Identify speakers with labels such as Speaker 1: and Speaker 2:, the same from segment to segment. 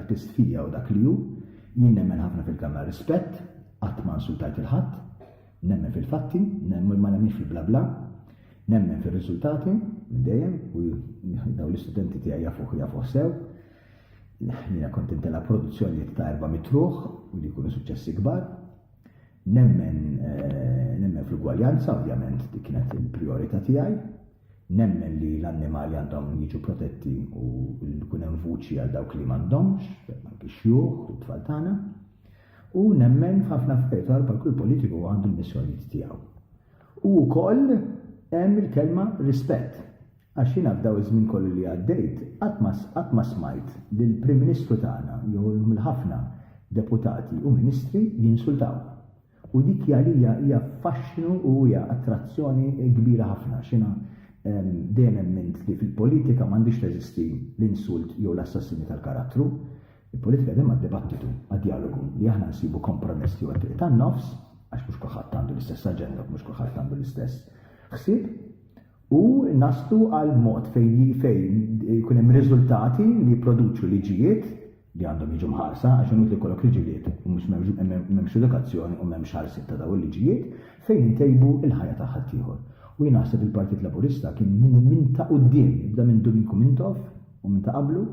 Speaker 1: l-artist fija u dak li hu, jien nemmen ħafna fil-kamra rispett, qatt ma insultajt il-ħadd, nemmen fil-fatti, ma nemmenx fil-bla-bla, nemmen fil-riżultati, minn dejjem, u daw l-istudenti tiegħi jafuh sew. Jiena kont intella produzzjoni ta' 400 ruħ u li jkunu suċċessi kbar. Nemmen fl-ugwaljanza, ovvjament, dik kienet il-priorità tiegħi. Nemmen li l-annimali għandhom jiġu protetti u jkun hemm vuċi għal dawk li m'għandhomx, anke xjuħ u tfal tagħna. U nemmen f'ħafna affarijiet bħal kull politiku għandu l-missjonijiet tiegħu. U wkoll hemm il-kelma rispett. Għax jiena f'daw iż-żmien kollu li għaddejt, qatt ma smajt lill Prim Ministru tagħna jew mill-ħafna deputati u ministri jinsultaw. U dik għalija hija faxxinu u hija attrazzjoni kbira ħafna. X'ina dejjem mint li fil-politika m'għandix teżisti l-insult jew l-assassini tal-karattru. Il-politika dejjem għad-dibattitu, għad-dialogu li aħna nsibu kompromess jew għat-triq tan-nofs għax mhux kulħadd għandu l-istess aġenda, mhux kulħadd għandu l-istess ħsieb. U naslu għal mod fejn jkun hemm riżultati li jipproduċu liġijiet li għandhom jiġu mħarsa għax inut li kollok liġijiet u mhux m'hemmx edukazzjoni u m'hemmx ħarsien ta' dawn il-liġijiet fejn intejbu il-ħajja ta' ħaddieħor. U jien naħseb il-Partit Laburista kien minn ta' quddiem, jibda minn Domingo Mintoff u minn ta' qablu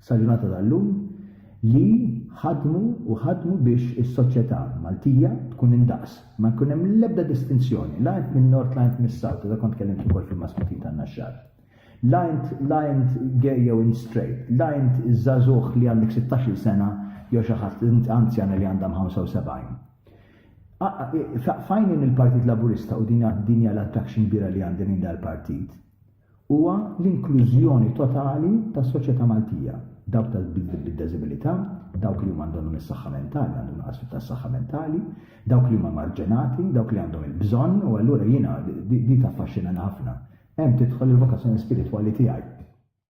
Speaker 1: sa ġurnata tal-lum li ħadmu biex is-soċjetà Maltija tkun indaqs. Ma jkun hemm l-ebda distinzjoni, la int minn Nord, la int mis-South, da kont kellimt ukoll fil-maskutin tan-naxxar. La int gay jew straight, la int żagħżugħ li għandek 16 sena jew xi ħadd anzjana li għandha 75. Fajn il-Partit Laburista u dinja l-attraction kbira li għandi minn dal-partit huwa l-inklużjoni totali tas-soċjetà Maltija. Dawk bid-deżibilità, dawk li huma għandhom is-saħħa mentali, għandhom naqas tas-saħħa mentali, dawk li huma marġenati, dawk li għandhom il-bżonn u allura jiena di taffaxxinana ħafna. Hemm tidħol il-vokazzjoni spiritwali tiegħi.